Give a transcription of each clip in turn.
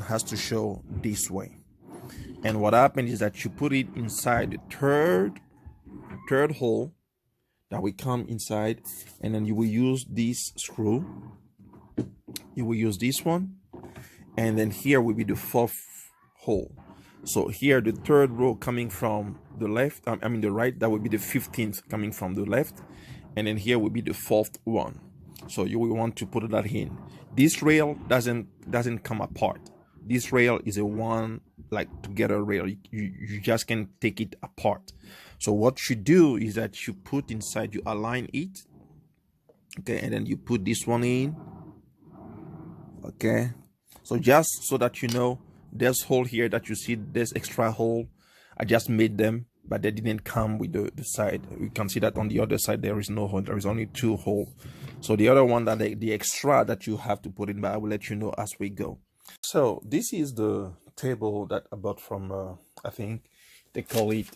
has to show this way. And what happened is that you put it inside the third hole that will come inside, and then you will use this screw. You will use this one, and then here will be the fourth hole. So here the third row coming from the left, I mean the right, that will be the 15th coming from the left, and then here will be the fourth one. So you will want to put that in. This rail doesn't come apart. This rail is a one like together rail. You just can take it apart. So what you do is that you put inside, you align it, okay, and then you put this one in, okay. So just so that you know, this hole here that you see, this extra hole, I just made them, but they didn't come with the side. You can see that on the other side there is no hole, there is only two holes. So the other one, that the extra that you have to put in, but I will let you know as we go. So this is the table that I bought from I think they call it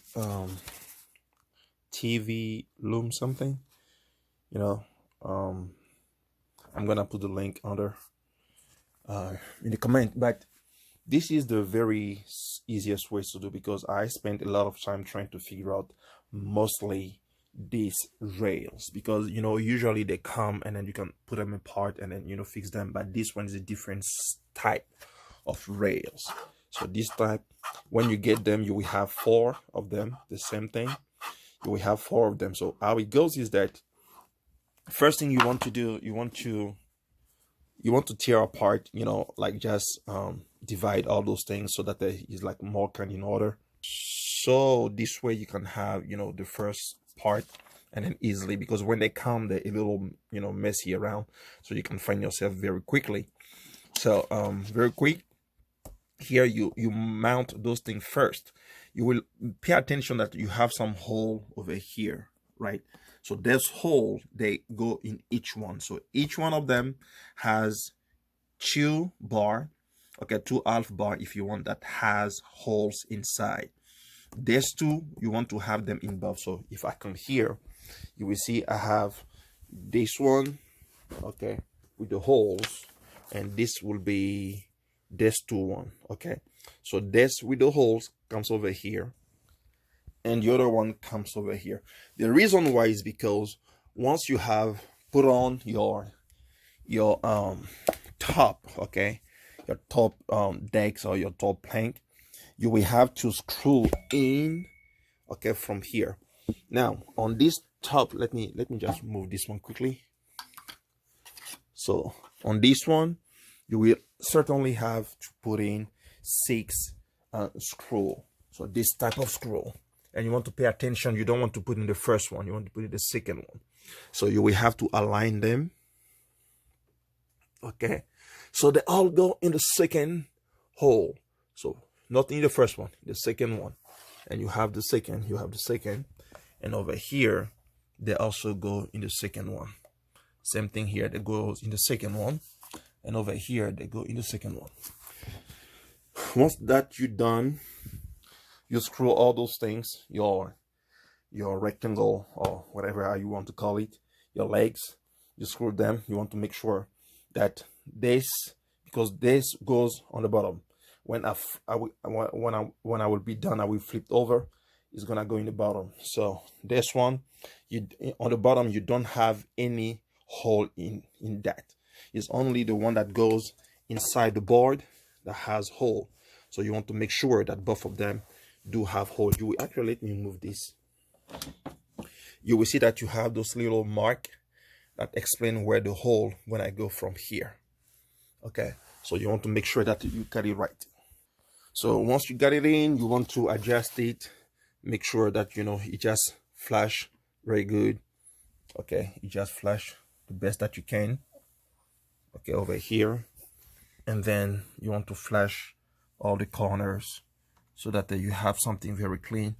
Tvilum something, you know. I'm gonna put the link under in the comment, but this is the very easiest way to do, because I spent a lot of time trying to figure out mostly these rails, because you know usually they come and then you can put them apart and then, you know, fix them, but this one is a different type of rails. So this type, when you get them, you will have 4 of them, the same thing. You will have 4 of them. So how it goes is that first thing you want to do, you want to tear apart, you know, like just divide all those things so that there is like more kind in order. So this way you can have, you know, the first part, and then easily, because when they come, they're a little, you know, messy around, so you can find yourself very quickly. So very quick here, you mount those things first. You will pay attention that you have some hole over here, right? So this hole, they go in each one. So each one of them has 2 bar, okay, 2 half bar if you want, that has holes inside. There's 2, you want to have them in both. So if I come here, you will see I have this one, okay, with the holes, and this will be this 2 one, okay. So this with the holes comes over here, and the other one comes over here. The reason why is because once you have put on your top, okay, your top decks or your top plank, you will have to screw in, okay, from here. Now on this top, let me just move this one quickly. So on this one, you will certainly have to put in 6 screw. So this type of screw, and you want to pay attention, you don't want to put in the first one, you want to put in the second one. So you will have to align them, okay, so they all go in the second hole. So not in the first one, the second one, and you have the second, and over here they also go in the second one. Same thing here, they goes in the second one, and over here they go in the second one. Once that you're done, you screw all those things, your rectangle or whatever you want to call it, your legs, you screw them. You want to make sure that this, because this goes on the bottom. When I will be done, I will flip over. It's gonna go in the bottom. So this one, on the bottom, you don't have any hole in that. It's only the one that goes inside the board that has hole. So you want to make sure that both of them do have hole. You will actually, let me move this. You will see that you have those little mark that explain where the hole when I go from here. Okay, so you want to make sure that you got it right. So once you got it in, you want to adjust it, make sure that, you know, it just flash very good. Okay, you just flash the best that you can, okay, over here. And then you want to flash all the corners so that you have something very clean.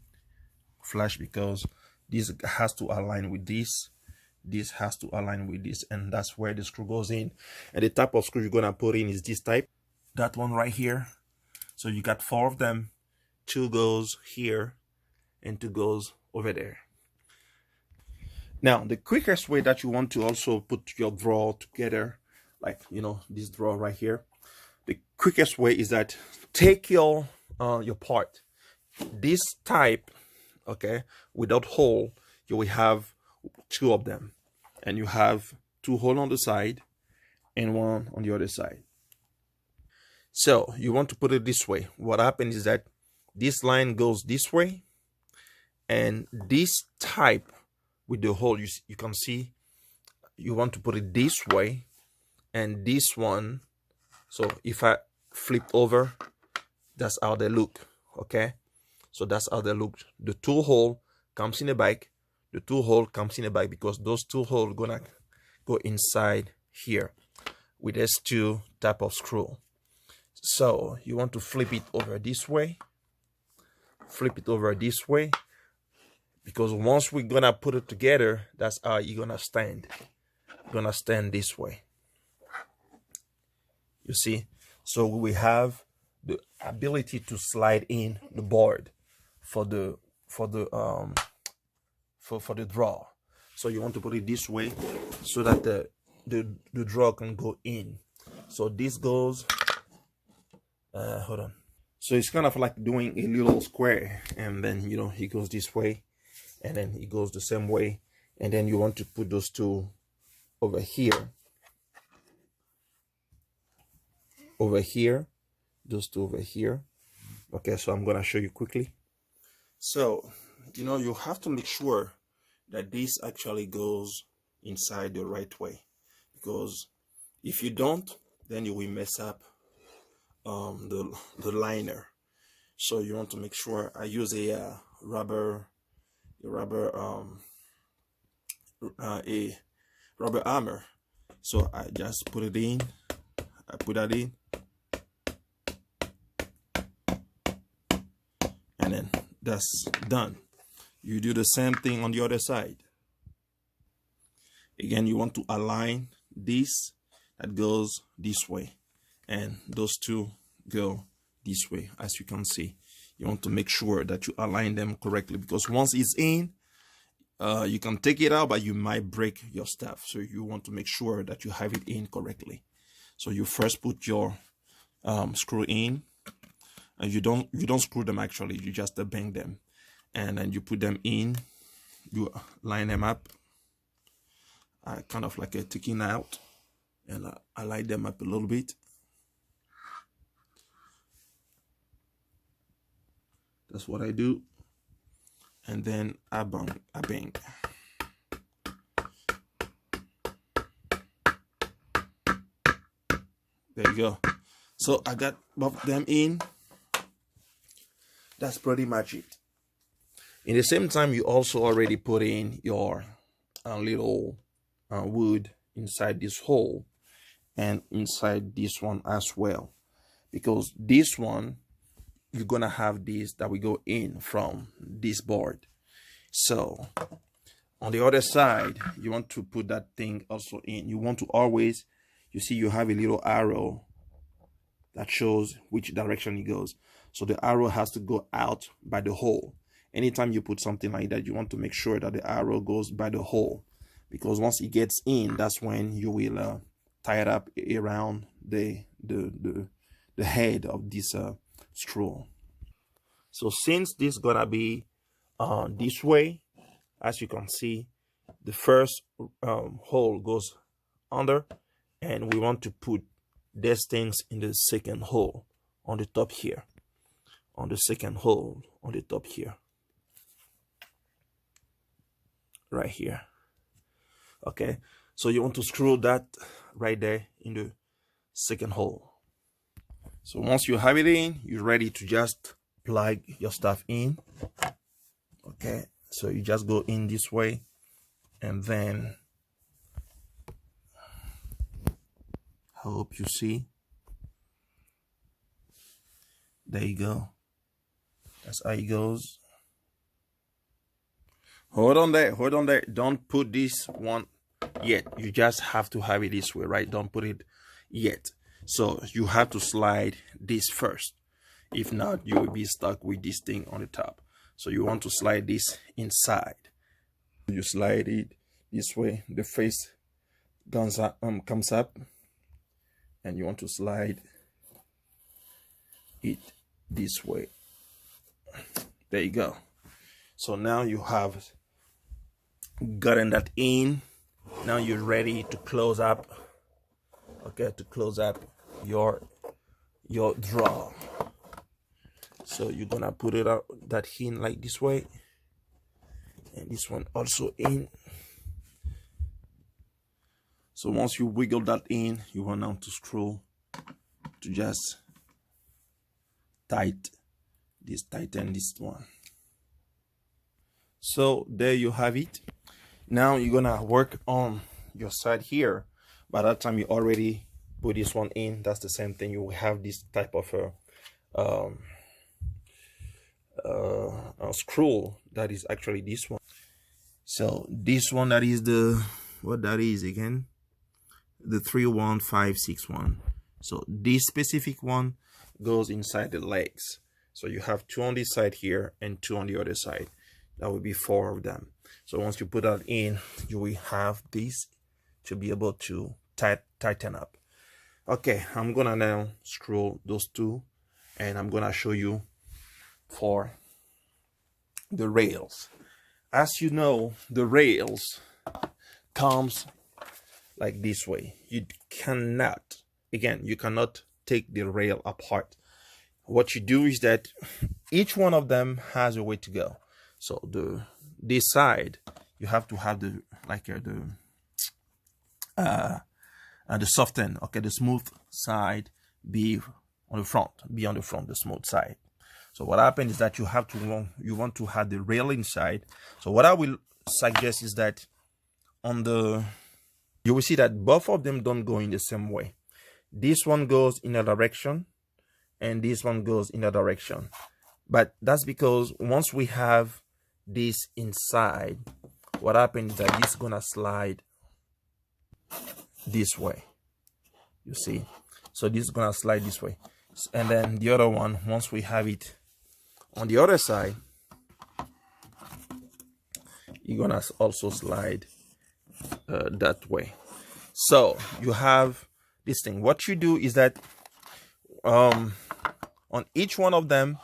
Flash, because this has to align with this, this has to align with this, and that's where the screw goes in. And the type of screw you're gonna put in is this type, that one right here. So you got 4 of them, 2 goes here and 2 goes over there. Now the quickest way that you want to also put your drawer together, like, you know, this drawer right here, the quickest way is that take your part, this type, okay, without hole, you will have two of them, and you have two holes on the side and one on the other side. So you want to put it this way. What happens is that this line goes this way, and this type with the hole, you can see, you want to put it this way, and this one, so if I flip over, that's how they look. Okay, so that's how they look. The two hole comes in the back, the two hole comes in the back, because those two holes gonna go inside here with these two type of screw. So you want to flip it over this way, flip it over this way, because once we're gonna put it together, that's how you're gonna stand. You're gonna stand this way, you see. So we have the ability to slide in the board for the draw. So you want to put it this way so that the draw can go in. So this goes hold on. So it's kind of like doing a little square, and then, you know, it goes this way, and then it goes the same way, and then you want to put those two over here, those two over here. Okay, so I'm gonna show you quickly. So, you know, you have to make sure that this actually goes inside the right way, because if you don't, then you will mess up the liner. So you want to make sure. I use a rubber hammer. So I just put it in, I put that in, and then that's done. You do the same thing on the other side. Again, you want to align this, that goes this way, and those two go this way. As you can see, you want to make sure that you align them correctly, because once it's in, you can take it out, but you might break your stuff. So you want to make sure that you have it in correctly. So you first put your screw in, and you don't screw them, actually, you just bang them, and then you put them in, you line them up, kind of like a ticking out, and I line them up a little bit. That's what I do, and then I bang. There you go. So I got both of them in. That's pretty much it. In the same time, you also already put in your little wood inside this hole and inside this one as well, because this one, you're gonna have this that will go in from this board. So on the other side, you want to put that thing also in. You want to always, you see, you have a little arrow that shows which direction it goes. So the arrow has to go out by the hole. Anytime you put something like that, you want to make sure that the arrow goes by the hole, because once it gets in, that's when you will tie it up around the head of this screw. So since this gonna be this way, as you can see, the first hole goes under, and we want to put these things in the second hole on the top here, on the second hole on the top here, right here. Okay, so you want to screw that right there in the second hole. So once you have it in, you're ready to just plug your stuff in. Okay, so you just go in this way, and then I hope you see. There you go. That's how it goes. Hold on there, hold on there. Don't put this one yet. You just have to have it this way, right? Don't put it yet. So you have to slide this first. If not, you will be stuck with this thing on the top. So you want to slide this inside. You slide it this way. The face comes up, and you want to slide it this way. There you go. So now you have gotten that in. Now you're ready to close up. Okay, to close up your drawer. So you're gonna put it out that in like this way, and this one also in. So once you wiggle that in, you want now to screw to just tighten this one. So there you have it. Now you're gonna work on your side here. By that time you already put this one in. That's the same thing. You will have this type of a screw that is actually this one. So this one, that is the, what that is again, the 31561. So this specific one goes inside the legs. So you have 2 on this side here and 2 on the other side. That will be 4 of them. So once you put that in, you will have this to be able to tighten up. Okay, I'm gonna now screw those 2, and I'm gonna show you for the rails. As you know, the rails comes like this way. You cannot, again, you cannot take the rail apart. What you do is that each one of them has a way to go. So this side, you have to have the the soften, okay, the smooth side be on the front, the smooth side. So what happens is that you want to have the rail inside. So what I will suggest is that you will see that both of them don't go in the same way. This one goes in a direction and this one goes in a direction. But that's because once we have this inside, what happens is that this is gonna slide this way. You see? So this is gonna slide this way. And then the other one, once we have it on the other side, you're gonna also slide that way. So you have this thing. What you do is that on each one of them,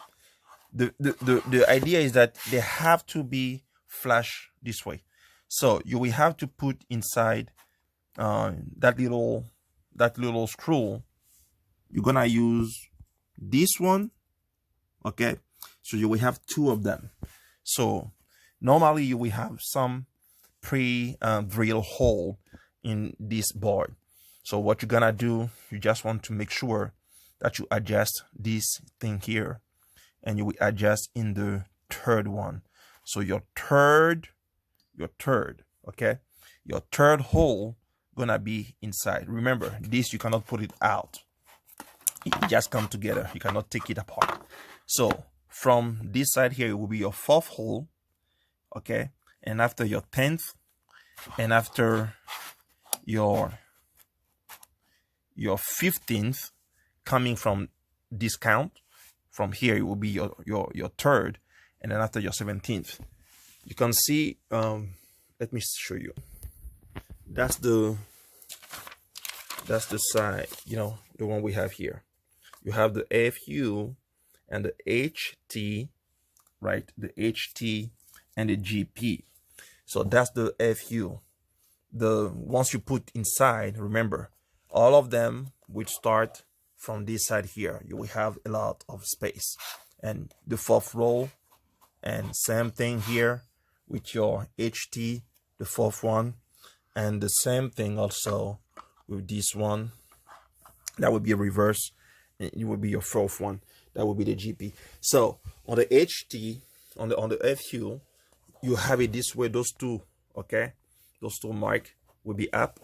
the idea is that they have to be flush this way. So you will have to put inside that little screw. You're gonna use this one, okay? So you will have 2 of them. So normally you will have some pre-drill hole in this board. So what you're gonna do, you just want to make sure that you adjust this thing here, and you will adjust in the 3rd one. So your third, okay, your 3rd hole gonna be inside. Remember, this you cannot put it out. It just come together. You cannot take it apart. So from this side here, it will be your 4th hole, okay, and after your 10th, and after your 15th, coming from this count, from here it will be your 3rd, and then after your 17th, you can see. Let me show you. That's the side, the one we have here. You have the FU and the HT, right? The HT and the GP. So that's the FU. Once you put inside, remember, all of them would start from this side here. You will have a lot of space. And the 4th row, and same thing here with your HT, the 4th one, and the same thing also with this one. That would be a reverse, and it would be your 4th one. That would be the GP. So on the HT, on the FU, you have it this way. Those 2, okay, those 2 mark will be up.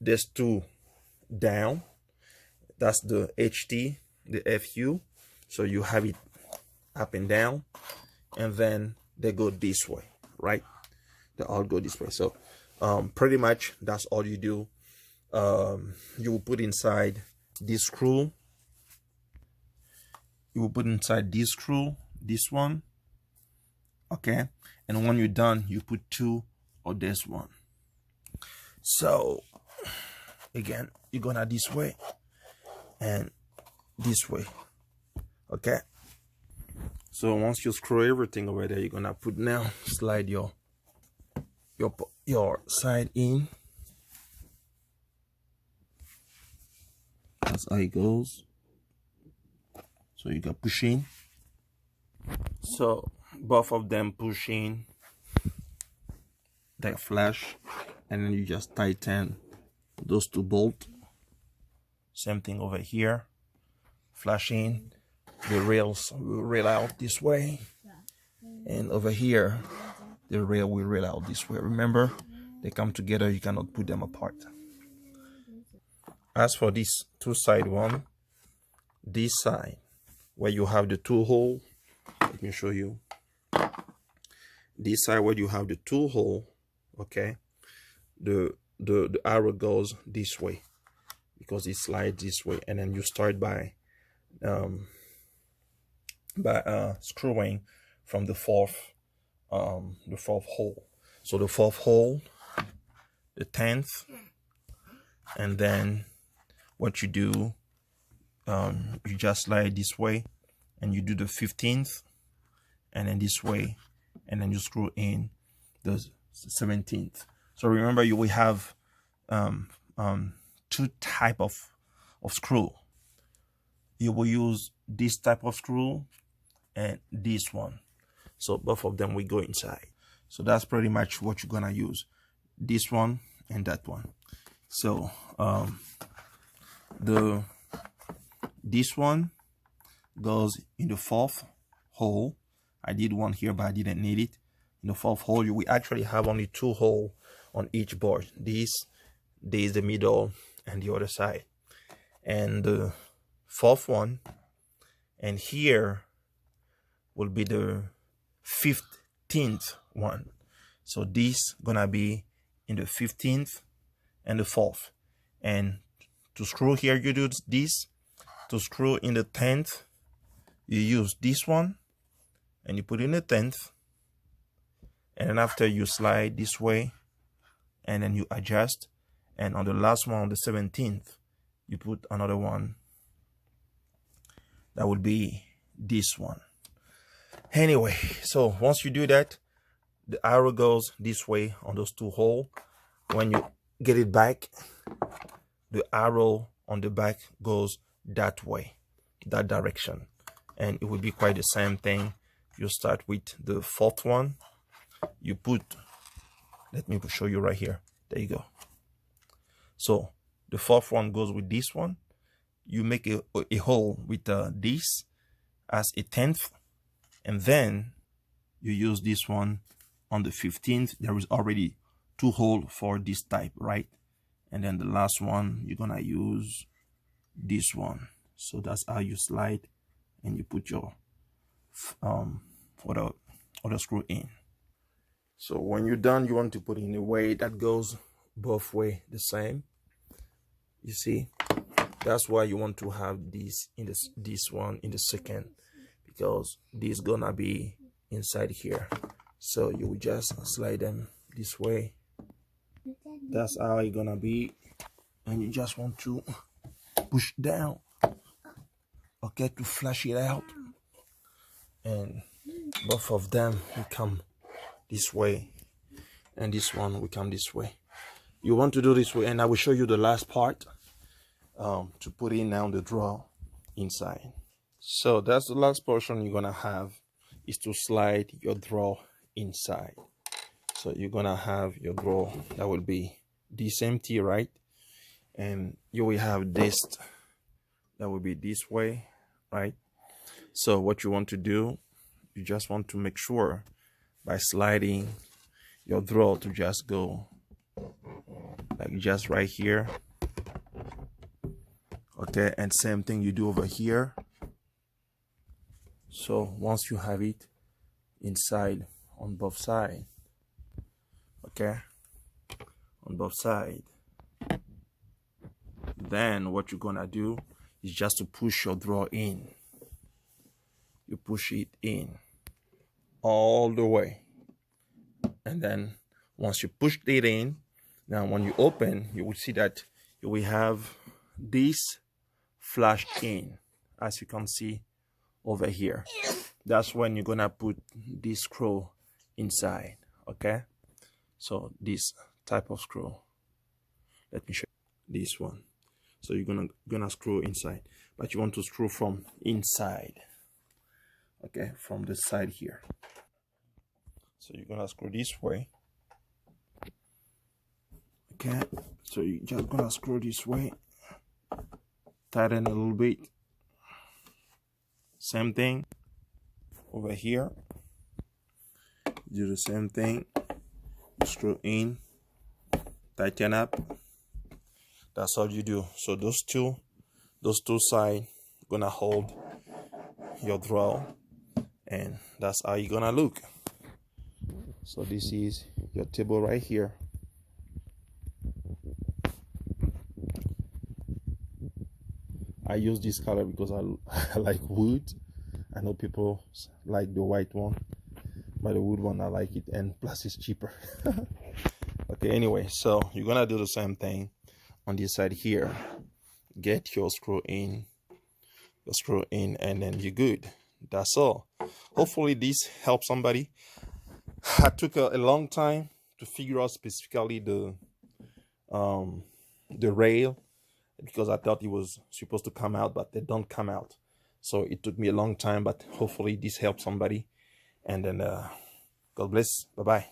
There's 2 down. That's the HT, the FU. So you have it up and down, and then they go this way, right? They all go this way. So pretty much that's all you do. You will put inside this screw. You will put inside this screw, this one, okay? And when you're done, you put 2 of this one. So again, you're gonna this way and this way. Okay, so once you screw everything over there, you're gonna put now, slide your side in. That's how it goes. So you got push in. So both of them push in, they flash, and then you just tighten those two bolts. Same thing over here, flash in, the rails will rail out this way, and over here the rail will rail out this way. Remember, they come together, you cannot put them apart. As for this two side one, this side where you have the two hole, let me show you. This side where you have the two hole, okay, the arrow goes this way because it slides this way, and then you start by screwing from the fourth hole. So the fourth hole, the 10th, and then what you do, you just slide this way, and you do the 15th, and then this way, and then you screw in the 17th. So remember, you will have two type of screw. You will use this type of screw and this one. So both of them will go inside. So that's pretty much what you're gonna use, this one and that one. So this one goes in the fourth hole. I did one here, but I didn't need it. In the fourth hole, we actually have only two holes on each board. This is the middle and the other side, and the fourth one, and here will be the 15th one. So this gonna be in the 15th and the 4th. And to screw here, you do this. To screw in the 10th, you use this one, and you put in the 10th, and then after you slide this way, and then you adjust, and on the last one, on the 17th, you put another one. That would be this one. Anyway, so once you do that, the arrow goes this way on those two holes. When you get it back, the arrow on the back goes that way, that direction, and it will be quite the same thing. You start with the fourth one, you put, let me show you right here, there you go. So the fourth one goes with this one. You make a hole with this as a 10th, and then you use this one on the 15th. There is already two holes for this type, right? And then the last one, you're gonna use this one. So that's how you slide, and you put your other screw in. So when you're done, you want to put in a way that goes both way the same. You see, that's why you want to have this in this one in the second, because this gonna be inside here. So you will just slide them this way. That's how it's gonna be, and you just want to push down, okay, to flush it out, and both of them will come this way, and this one will come this way. You want to do this way, and I will show you the last part to put in now the draw inside. So that's the last portion you're gonna have, is to slide your draw inside. So you're gonna have your draw that will be this empty, right? And you will have this that will be this way, right? So what you want to do, you just want to make sure by sliding your draw to just go like just right here, okay? And same thing you do over here. So once you have it inside on both sides, okay, on both sides, then what you're gonna do is just to push your draw in. You push it in all the way, and then once you push it in, now when you open, you will see that we have this flashed in, as you can see over here. That's when you're gonna put this screw inside. Okay, so this type of screw, let me show you this one. So you're gonna screw inside, but you want to screw from inside. Okay, from the side here. So you're gonna screw this way. Okay, so you're just gonna screw this way, tighten a little bit. Same thing over here. Do the same thing. Screw in, tighten up. That's all you do. So those two sides gonna hold your drawer, and that's how you're gonna look. So this is your table right here. I use this color because I like wood. I know people like the white one, but the wood one I like it, and plus it's cheaper. Okay, anyway, so you're gonna do the same thing on this side here. Get your screw in, and then you're good. That's all. Hopefully this helps somebody. I took a long time to figure out specifically the rail, because I thought it was supposed to come out, but they don't come out. So it took me a long time, but hopefully this helps somebody. And then God bless. Bye-bye.